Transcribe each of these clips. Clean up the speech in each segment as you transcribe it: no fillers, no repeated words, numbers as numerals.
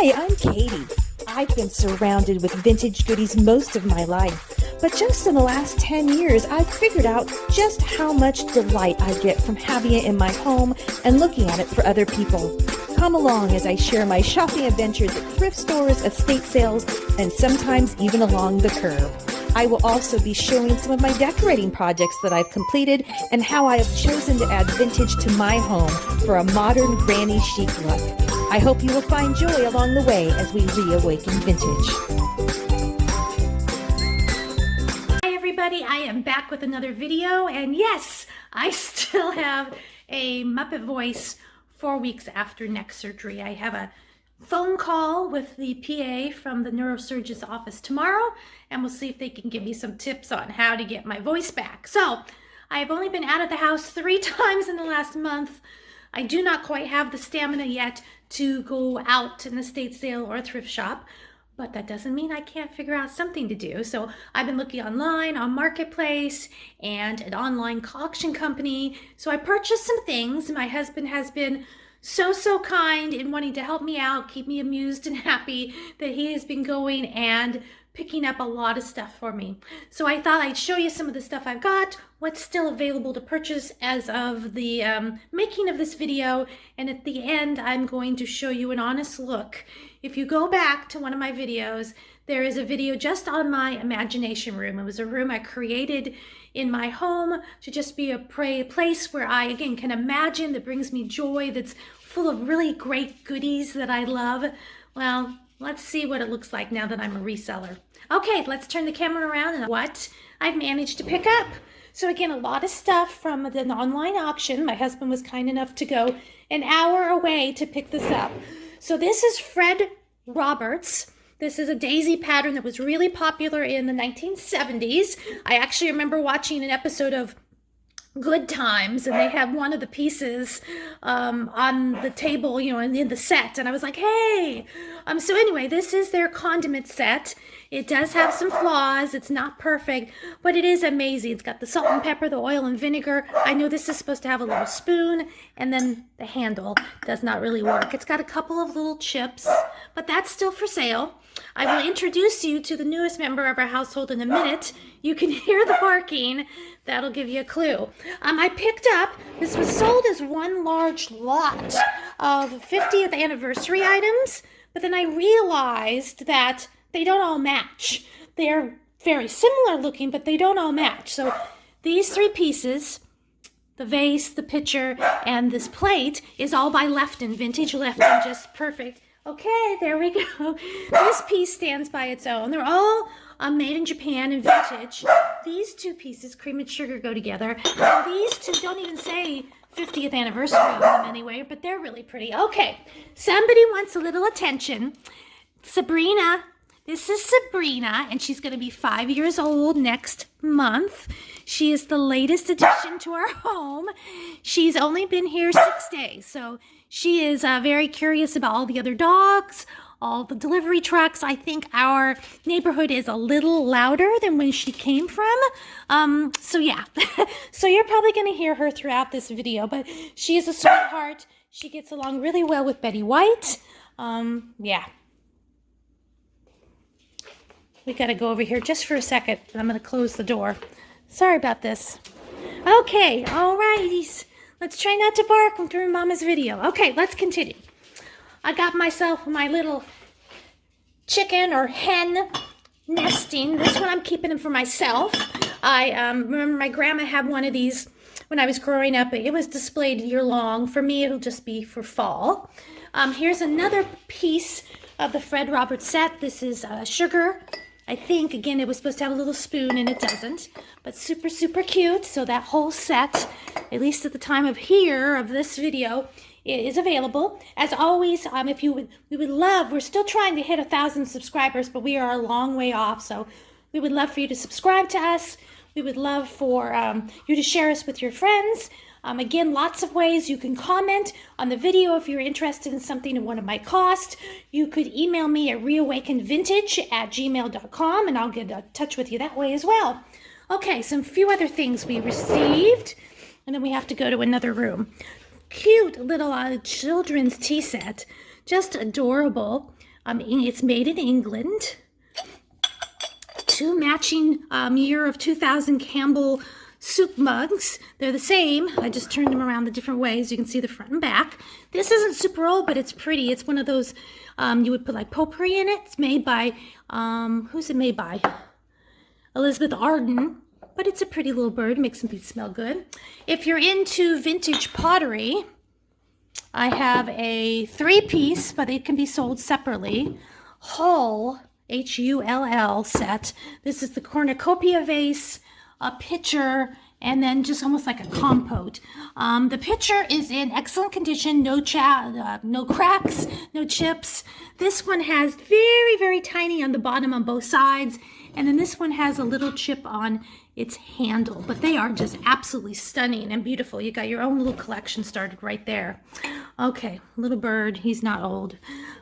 Hi, I'm Katie. I've been surrounded with vintage goodies most of my life, but just in the last 10 years, I've figured out just how much delight I get from having it in my home and looking at it for other people. Come along as I share my shopping adventures at thrift stores, estate sales, and sometimes even along the curb. I will also be showing some of my decorating projects that I've completed and how I have chosen to add vintage to my home for a modern granny chic look. I hope you will find joy along the way as we reawaken vintage. Hi everybody, I am back with another video, and yes, I still have a Muppet voice 4 weeks after neck surgery. I have a phone call with the PA from the neurosurgeon's office tomorrow, and we'll see if they can give me some tips on how to get my voice back. So I've only been out of the house 3 times in the last month. I do not quite have the stamina yet to go out to an estate sale or a thrift shop, but that doesn't mean I can't figure out something to do. So I've been looking online on Marketplace and an online auction company. So I purchased some things. My husband has been so kind in wanting to help me out, keep me amused and happy, that he has been going and picking up a lot of stuff for me. So I thought I'd show you some of the stuff I've got, what's still available to purchase as of the making of this video, and at the end I'm going to show you an honest look. If you go back to one of my videos, there is a video just on my imagination room. It was a room I created in my home to just be a place where I, again, can imagine, that brings me joy, that's full of really great goodies that I love. Well, let's see what it looks like now that I'm a reseller. Okay, let's turn the camera around and what I've managed to pick up. So again, a lot of stuff from an online auction. My husband was kind enough to go an hour away to pick this up. So this is Fred Roberts. This is a daisy pattern that was really popular in the 1970s. I actually remember watching an episode of Good Times, and they had one of the pieces on the table, you know, in the set, and I was like, hey. So anyway, this is their condiment set. It does have some flaws. It's not perfect, but it is amazing. It's got the salt and pepper, the oil and vinegar. I know this is supposed to have a little spoon, and then the handle does not really work. It's got a couple of little chips, but that's still for sale. I will introduce you to the newest member of our household in a minute. You can hear the barking. That'll give you a clue. I picked up, this was sold as one large lot of 50th anniversary items, but then I realized that they don't all match. They're very similar looking, but they don't all match. So these 3 pieces, the vase, the pitcher, and this plate, is all by Lefton, vintage Lefton, just perfect. Okay, there we go. This piece stands by its own. They're all made in Japan and vintage. These 2 pieces, cream and sugar, go together. And these 2 don't even say 50th anniversary on them anyway, but they're really pretty. Okay, somebody wants a little attention. Sabrina. This is Sabrina, and she's going to be 5 years old next month. She is the latest addition to our home. She's only been here 6 days, so she is very curious about all the other dogs, all the delivery trucks. I think our neighborhood is a little louder than when she came from. So yeah, so you're probably going to hear her throughout this video, but she is a sweetheart. She gets along really well with Betty White. Yeah. We got to go over here just for a second, and I'm going to close the door. Sorry about this. Okay, all righties. Let's try not to bark during Mama's video. Okay, let's continue. I got myself my little chicken or hen nesting. This one I'm keeping them for myself. I remember my grandma had one of these when I was growing up. It was displayed year long. For me, it'll just be for fall. Here's another piece of the Fred Roberts set. This is sugar. I think, again, it was supposed to have a little spoon, and it doesn't. But super, super cute. So that whole set, at least at the time of this video, it is available. As always, we would love, we're still trying to hit 1,000 subscribers, but we are a long way off. So we would love for you to subscribe to us. We would love for you to share us with your friends. Again, lots of ways you can comment on the video if you're interested in something and want to might cost. You could email me at reawakenvintage@gmail.com, and I'll get in touch with you that way as well. Okay, some few other things we received, and then we have to go to another room. Cute little children's tea set, just adorable. It's made in England. 2 matching year of 2000 Campbell soup mugs. They're the same. I just turned them around the different ways. You can see the front and back. This isn't super old, but it's pretty. It's one of those, you would put like potpourri in it. It's made by, who's it made by? Elizabeth Arden. But it's a pretty little bird. Makes them smell good. If you're into vintage pottery, I have a 3-piece, but it can be sold separately, Hull, Hull set. This is the cornucopia vase, a pitcher, and then just almost like a compote. The pitcher is in excellent condition, no cracks, no chips. This one has very, very tiny on the bottom on both sides, and then this one has a little chip on its handle, but they are just absolutely stunning and beautiful. You got your own little collection started right there. Okay, little bird, he's not old.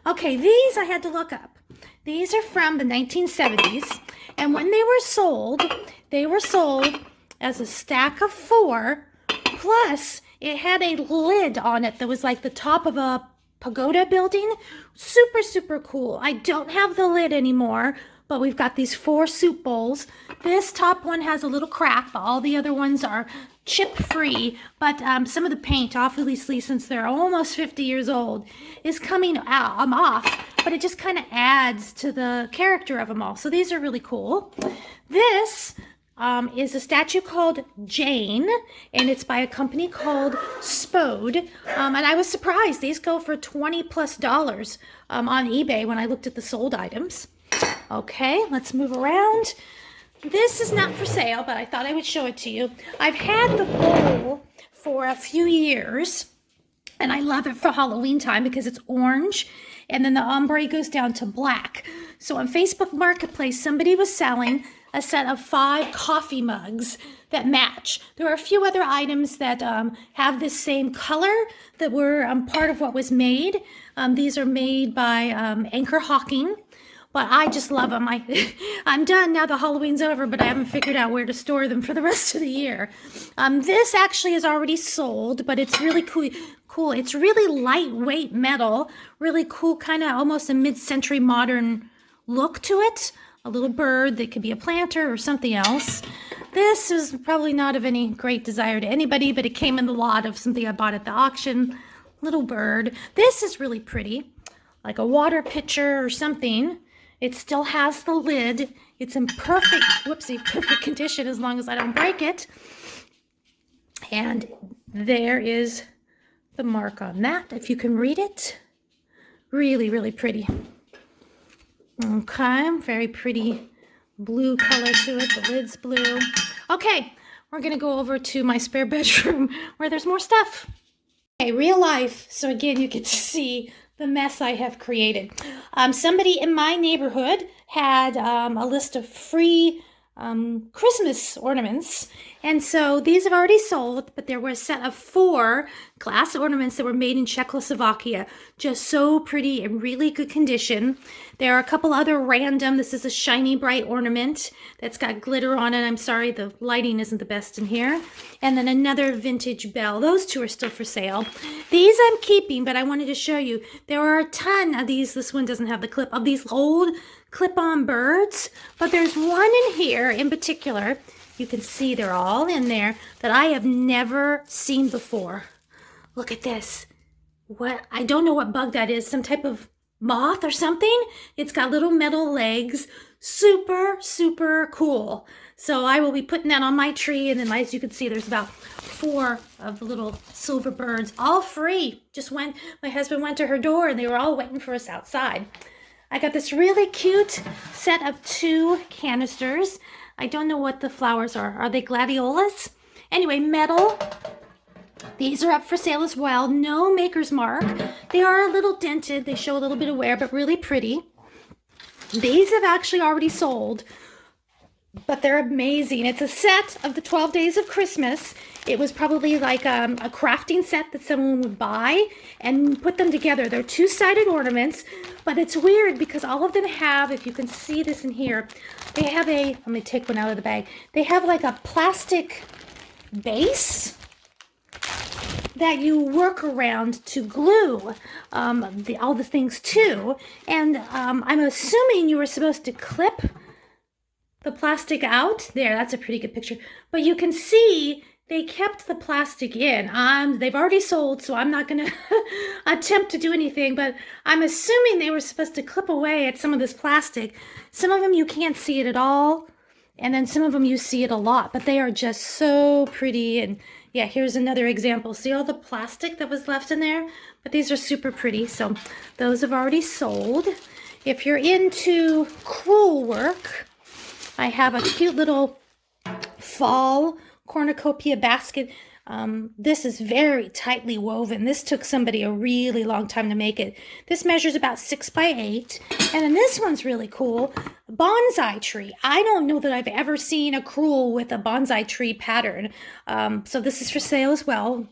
Okay, these I had to look up. These are from the 1970s, and when they were sold as a stack of 4, plus it had a lid on it that was like the top of a pagoda building. Super, super cool. I don't have the lid anymore, but we've got these 4 soup bowls. This top one has a little crack, but all the other ones are chip-free. But some of the paint, obviously, since they're almost 50 years old, is coming out. I'm off, but it just kind of adds to the character of them all. So these are really cool. This is a statue called Jane, and it's by a company called Spode. And I was surprised. These go for $20+ on eBay when I looked at the sold items. Okay, let's move around. This is not for sale, but I thought I would show it to you. I've had the bowl for a few years, and I love it for Halloween time because it's orange, and then the ombre goes down to black. So on Facebook Marketplace, somebody was selling a set of 5 coffee mugs that match. There are a few other items that have this same color that were part of what was made. These are made by Anchor Hawking. But I just love them. I'm done now. The Halloween's over, but I haven't figured out where to store them for the rest of the year. This actually is already sold, but it's really cool. It's really lightweight metal, really cool, kind of almost a mid-century modern look to it. A little bird that could be a planter or something else. This is probably not of any great desire to anybody, but it came in the lot of something I bought at the auction. Little bird. This is really pretty, like a water pitcher or something. It still has the lid. It's in perfect condition as long as I don't break it. And there is the mark on that, if you can read it. Really, really pretty. Okay, very pretty blue color to it. The lid's blue. Okay, we're going to go over to my spare bedroom where there's more stuff. Okay, real life. So again, you get to see the mess I have created. Somebody in my neighborhood had a list of free Christmas ornaments, and so these have already sold, but there were a set of 4 glass ornaments that were made in Czechoslovakia. Just so pretty and really good condition. There are a couple other random. This is a shiny bright ornament that's got glitter on it. I'm sorry, the lighting isn't the best in here. And then another vintage bell. Those 2 are still for sale. These I'm keeping, but I wanted to show you. There are a ton of these. This one doesn't have the clip of these old clip-on birds, but there's one in here in particular. You can see they're all in there that I have never seen before. Look at this. What? I don't know what bug that is. Some type of moth or something. It's got little metal legs. Super, super cool. So I will be putting that on my tree, and then as you can see, there's about 4 of the little silver birds, all free. My husband went to her door, and they were all waiting for us outside. I got this really cute set of 2 canisters. I don't know what the flowers are. Are they gladiolas? Anyway, metal. These are up for sale as well. No maker's mark. They are a little dented. They show a little bit of wear, but really pretty. These have actually already sold, but they're amazing. It's a set of the 12 Days of Christmas. It was probably like a crafting set that someone would buy and put them together. They're 2-sided ornaments, but it's weird because all of them have, if you can see this in here, they have let me take one out of the bag. They have like a plastic base that you work around to glue all the things to. And I'm assuming you were supposed to clip the plastic out. There, that's a pretty good picture. But you can see they kept the plastic in. They've already sold, so I'm not going to attempt to do anything, but I'm assuming they were supposed to clip away at some of this plastic. Some of them you can't see it at all, and then some of them you see it a lot, but they are just so pretty. And yeah, here's another example. See all the plastic that was left in there? But these are super pretty, so those have already sold. If you're into crewel work, I have a cute little fall cornucopia basket. This is very tightly woven. This took somebody a really long time to make it. This measures about 6 by 8. And then this one's really cool. Bonsai tree. I don't know that I've ever seen a crewel with a bonsai tree pattern. So this is for sale as well.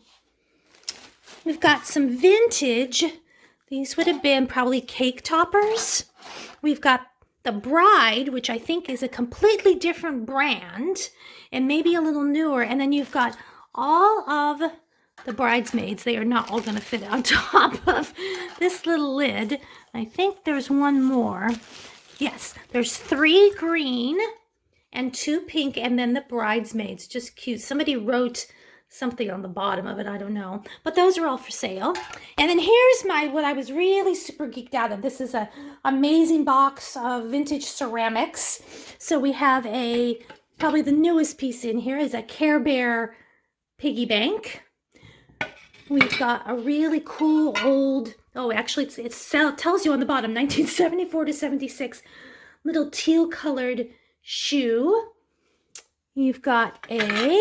We've got some vintage. These would have been probably cake toppers. We've got the Bride, which I think is a completely different brand and maybe a little newer. And then you've got all of the bridesmaids. They are not all going to fit on top of this little lid. I think there's one more. Yes, there's 3 green and 2 pink, and then the bridesmaids. Just cute. Somebody wrote something on the bottom of it, I don't know. But those are all for sale. And then here's what I was really super geeked out of. This is an amazing box of vintage ceramics. So we have probably the newest piece in here is a Care Bear piggy bank. We've got a really cool old, actually it tells you on the bottom, 1974 to 76, little teal colored shoe. You've got a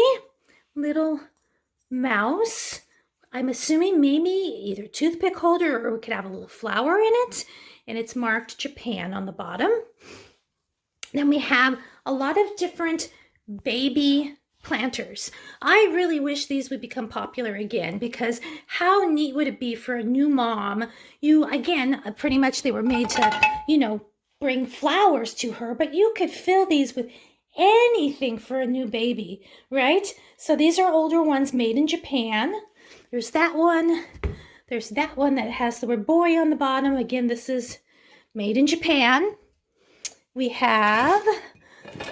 little mouse. I'm assuming maybe either toothpick holder or we could have a little flower in it. And it's marked Japan on the bottom. Then we have a lot of different baby planters. I really wish these would become popular again, because how neat would it be for a new mom? Pretty much they were made to, bring flowers to her, but you could fill these with anything for a new baby, right? So these are older ones made in Japan. There's that one. There's that one that has the word boy on the bottom. Again, this is made in Japan. We have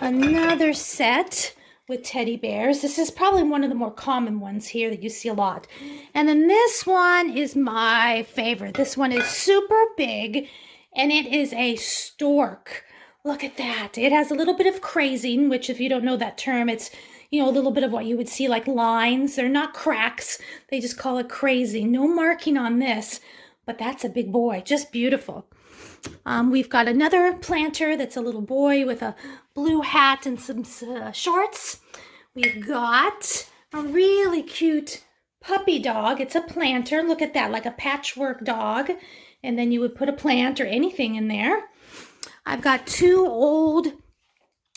another set with teddy bears. This is probably one of the more common ones here that you see a lot. And then this one is my favorite. This one is super big, and it is a stork. Look at that. It has a little bit of crazing, which if you don't know that term, it's, a little bit of what you would see like lines. They're not cracks. They just call it crazing. No marking on this, but that's a big boy. Just beautiful. We've got another planter that's a little boy with a blue hat and some shorts. We've got a really cute puppy dog. It's a planter. Look at that, like a patchwork dog. And then you would put a plant or anything in there. I've got 2 old,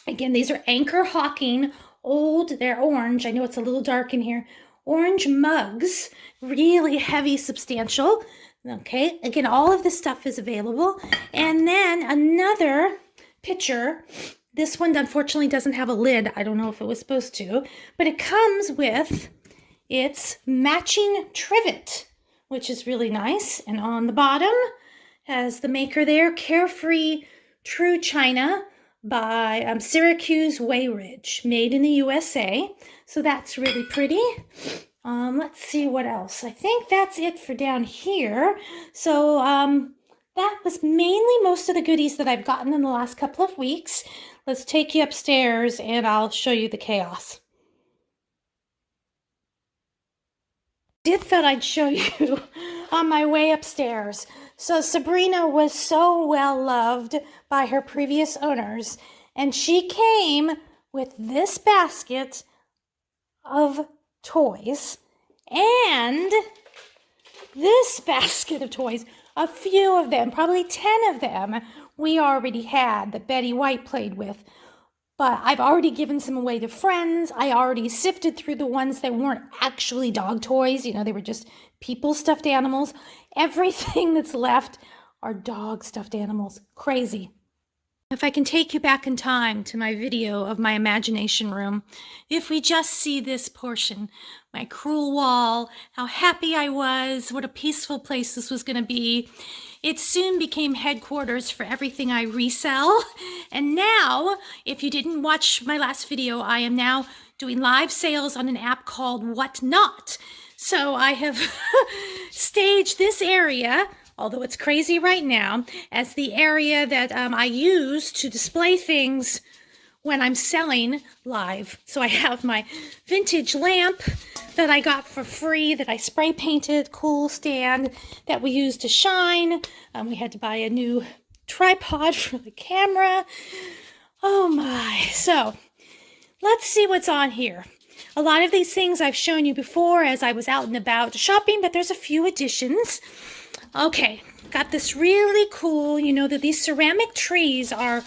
again, these are Anchor Hawking old, they're orange. I know it's a little dark in here. Orange mugs, really heavy, substantial. Okay, again, all of this stuff is available. And then another pitcher. This one, unfortunately, doesn't have a lid. I don't know if it was supposed to, but it comes with its matching trivet, which is really nice. And on the bottom has the maker there, Carefree True China by Syracuse Wayridge, made in the USA. So that's really pretty. Let's see what else. I think that's it for down here. So that was mainly most of the goodies that I've gotten in the last couple of weeks. Let's take you upstairs and I'll show you the chaos. I thought I'd show you on my way upstairs. So Sabrina was so well loved by her previous owners, and she came with this basket of toys and this basket of toys. A few of them, probably 10 of them, we already had that Betty White played with. But I've already given some away to friends. I already sifted through the ones that weren't actually dog toys. They were just people stuffed animals. Everything that's left are dog stuffed animals. Crazy. If I can take you back in time to my video of my imagination room, if we just see this portion, my cruel wall, how happy I was, what a peaceful place this was going to be. It soon became headquarters for everything I resell. And now, if you didn't watch my last video, I am now doing live sales on an app called Whatnot. So I have staged this area, although it's crazy right now, as the area that I use to display things when I'm selling live. So I have my vintage lamp that I got for free that I spray painted, cool stand that we use to shine. We had to buy a new tripod for the camera. Oh my. So let's see what's on here. A lot of these things I've shown you before as I was out and about shopping, but there's a few additions. Okay, got this really cool, you know that these ceramic trees are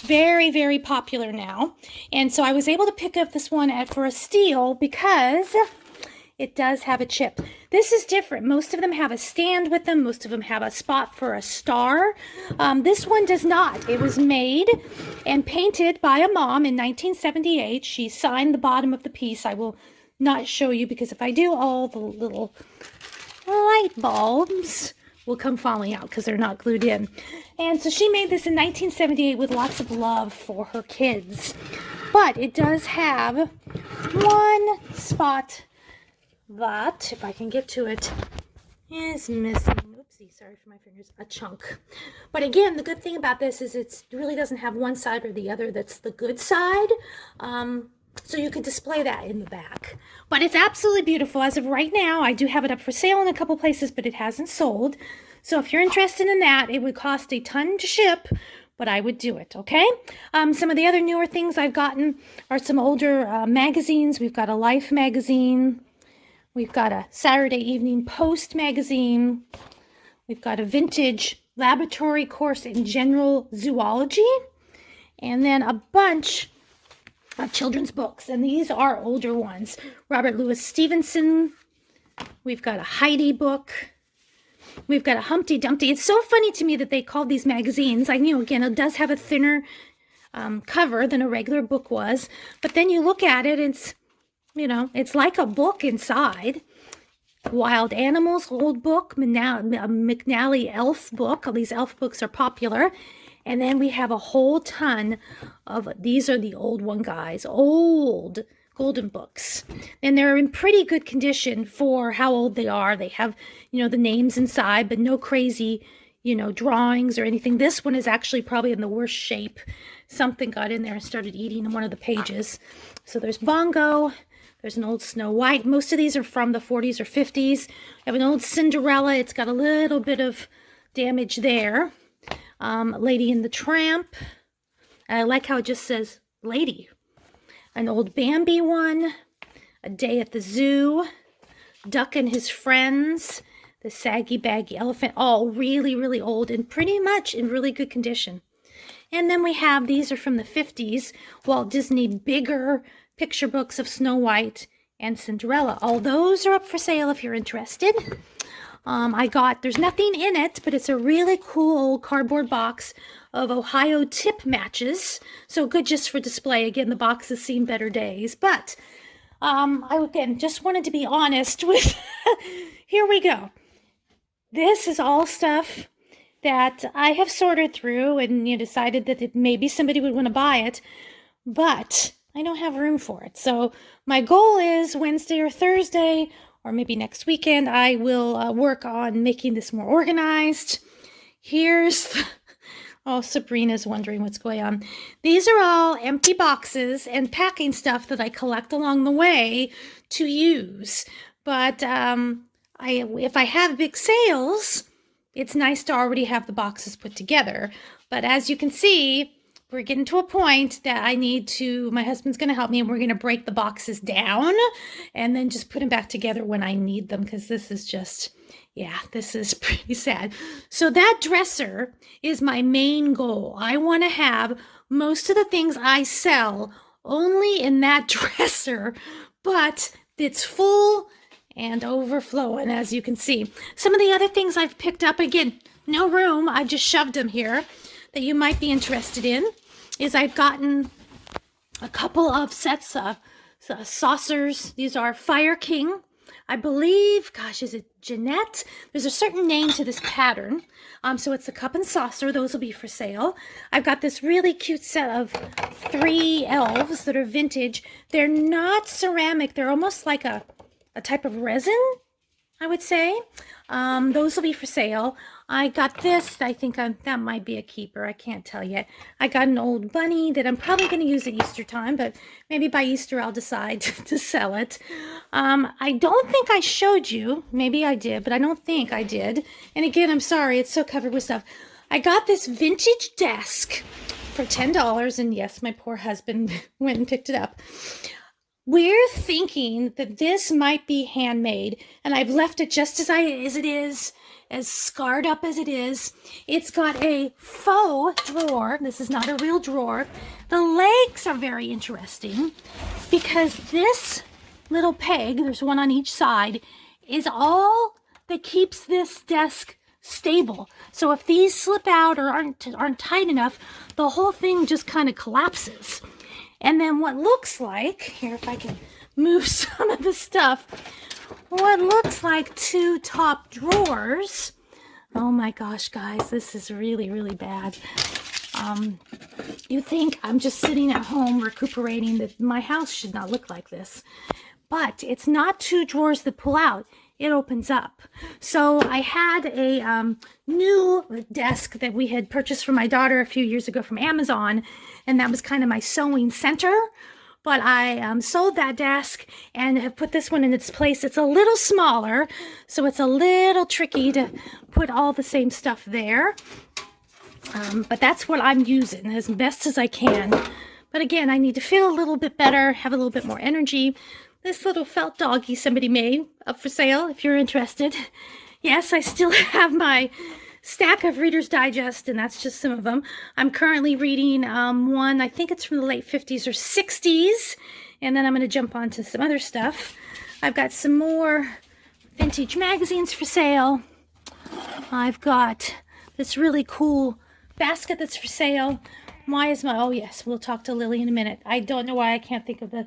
very, very popular now. And so I was able to pick up this one for a steal because it does have a chip. This is different. Most of them have a stand with them. Most of them have a spot for a star. This one does not. It was made and painted by a mom in 1978. She signed the bottom of the piece. I will not show you because if I do, all the little light bulbs will come falling out because they're not glued in. And so she made this in 1978 with lots of love for her kids. But it does have one spot that, if I can get to it, is missing. Oopsie, sorry for my fingers. A chunk. But again, the good thing about this is it really doesn't have one side or the other that's the good side. So you can display that in the back. But it's absolutely beautiful. As of right now, I do have it up for sale in a couple places, but it hasn't sold. So if you're interested in that, it would cost a ton to ship, but I would do it, okay? Some of the other newer things I've gotten are some older magazines. We've got a Life magazine. We've got a Saturday Evening Post magazine. We've got a vintage laboratory course in general zoology. And then a bunch of children's books. And these are older ones. Robert Louis Stevenson. We've got a Heidi book. We've got a Humpty Dumpty. It's so funny to me that they called these magazines. Again, it does have a thinner cover than a regular book was. But then you look at it, it's, it's like a book inside. Wild Animals, old book, McNally Elf book. All these elf books are popular. And then we have a whole ton of, these are the old one, guys, old golden books. And they're in pretty good condition for how old they are. They have, the names inside, but no crazy, drawings or anything. This one is actually probably in the worst shape. Something got in there and started eating one of the pages. So there's Bongo. There's an old Snow White. Most of these are from the 40s or 50s. I have an old Cinderella. It's got a little bit of damage there. Lady and the Tramp. I like how it just says lady. An old Bambi one. A Day at the Zoo. Duck and His Friends. The Saggy Baggy Elephant. All really, really old and pretty much in really good condition. And then we have, these are from the 50s. Walt Disney bigger picture books of Snow White and Cinderella. All those are up for sale if you're interested. There's nothing in it, but it's a really cool old cardboard box of Ohio tip matches. So good just for display. Again, the box has seen better days. But I just wanted to be honest with, here we go. This is all stuff that I have sorted through and decided that maybe somebody would want to buy it. But I don't have room for it. So my goal is Wednesday or Thursday, or maybe next weekend, I will work on making this more organized. Oh, Sabrina's wondering what's going on. These are all empty boxes and packing stuff that I collect along the way to use. But if I have big sales, it's nice to already have the boxes put together. But as you can see, we're getting to a point that my husband's going to help me, and we're going to break the boxes down and then just put them back together when I need them, because this is just, this is pretty sad. So that dresser is my main goal. I want to have most of the things I sell only in that dresser, but it's full and overflowing, as you can see. Some of the other things I've picked up, again, no room, I've just shoved them here. that you might be interested in is I've gotten a couple of sets of saucers. These are Fire King. I believe, gosh, is it Jeanette? There's a certain name to this pattern. So it's a cup and saucer. Those will be for sale. I've got this really cute set of 3 elves that are vintage. They're not ceramic. They're almost like a type of resin, I would say. Those will be for sale. I got this. I think that might be a keeper. I can't tell yet. I got an old bunny that I'm probably going to use at Easter time, but maybe by Easter I'll decide to sell it. I don't think I showed you. Maybe I did, but I don't think I did. And again, I'm sorry. It's so covered with stuff. I got this vintage desk for $10, and yes, my poor husband went and picked it up. We're thinking that this might be handmade, and I've left it just as it is, as scarred up as it is. It's got a faux drawer. This is not a real drawer. The legs are very interesting because this little peg, there's one on each side, is all that keeps this desk stable. So if these slip out or aren't tight enough, the whole thing just kind of collapses. And then what looks like, here if I can move some of the stuff, what looks like 2 top drawers. Oh my gosh, guys, this is really, really bad. You think I'm just sitting at home recuperating, that my house should not look like this. But it's not 2 drawers that pull out. It opens up. So I had a new desk that we had purchased for my daughter a few years ago from Amazon, and that was kind of my sewing center. But I sold that desk and have put this one in its place. It's a little smaller, so it's a little tricky to put all the same stuff there. But that's what I'm using as best as I can. But again, I need to feel a little bit better, have a little bit more energy. This little felt doggy somebody made, up for sale if you're interested. Yes, I still have my stack of Reader's Digest, and that's just some of them. I'm currently reading one, I think it's from the late 50s or 60s, and then I'm going to jump on to some other stuff. I've got some more vintage magazines for sale. I've got this really cool basket that's for sale. Why is my, oh yes, we'll talk to Lily in a minute. I don't know why I can't think of the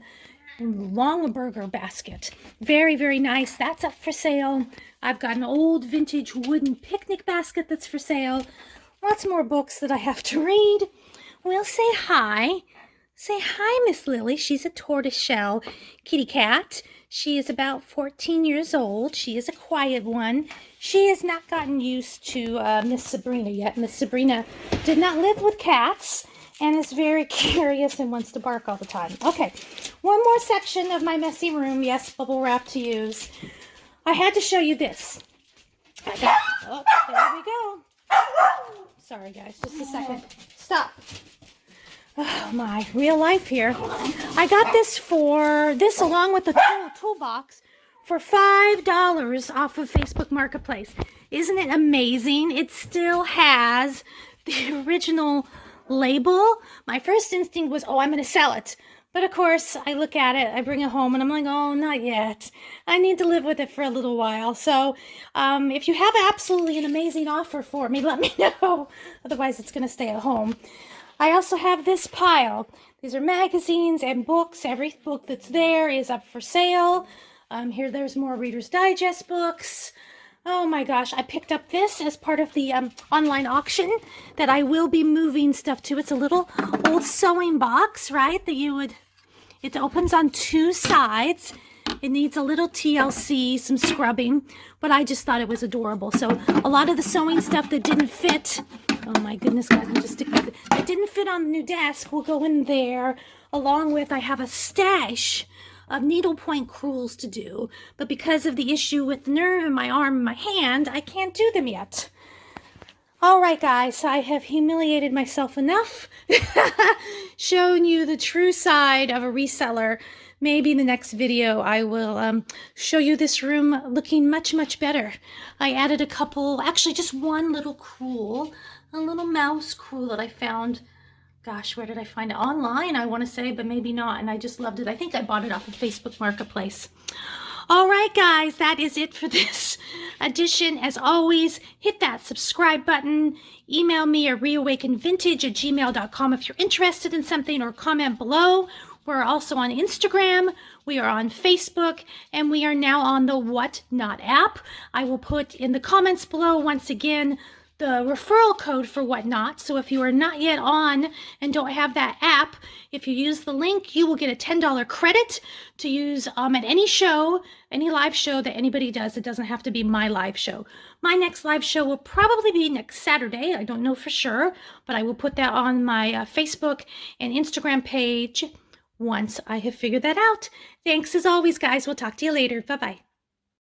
Longaberger basket. Very, very nice. That's up for sale. I've got an old vintage wooden picnic basket that's for sale. Lots more books that I have to read. We'll say hi. Say hi, Miss Lily. She's a tortoiseshell kitty cat. She is about 14 years old. She is a quiet one. She has not gotten used to Miss Sabrina yet. Miss Sabrina did not live with cats and is very curious and wants to bark all the time. Okay, one more section of my messy room. Yes, bubble wrap to use. I had to show you this. Oh, there we go. Sorry, guys, just a second. Stop. Oh, my real life here. I got this along with the toolbox for $5 off of Facebook Marketplace. Isn't it amazing? It still has the original label. My first instinct was, oh, I'm going to sell it. But of course, I look at it, I bring it home, and I'm like, oh, not yet. I need to live with it for a little while. So if you have absolutely an amazing offer for me, let me know. Otherwise, it's going to stay at home. I also have this pile. These are magazines and books. Every book that's there is up for sale. There's more Reader's Digest books. Oh my gosh, I picked up this as part of the online auction that I will be moving stuff to. It's a little old sewing box, right? It opens on 2 sides. It needs a little TLC, some scrubbing, but I just thought it was adorable. So a lot of the sewing stuff that didn't fit, oh my goodness, guys, I'm just sticking it. That didn't fit on the new desk will go in there, along with I have a stash of needlepoint crewels to do, but because of the issue with the nerve in my arm and my hand, I can't do them yet. All right, guys, I have humiliated myself enough, shown you the true side of a reseller. Maybe in the next video I will show you this room looking much, much better. I added a couple, actually just one little crewel, a little mouse crewel that I found. Gosh, where did I find it? Online, I want to say, but maybe not. And I just loved it. I think I bought it off of Facebook Marketplace. All right, guys, that is it for this edition. As always, hit that subscribe button. Email me at reawakenvintage@gmail.com if you're interested in something, or comment below. We're also on Instagram, we are on Facebook, and we are now on the Whatnot app. I will put in the comments below, once again, the referral code for Whatnot. So if you are not yet on and don't have that app, if you use the link, you will get a $10 credit to use at any show, any live show that anybody does. It doesn't have to be my live show. My next live show will probably be next Saturday. I don't know for sure, but I will put that on my Facebook and Instagram page once I have figured that out. Thanks as always, guys. We'll talk to you later. Bye-bye.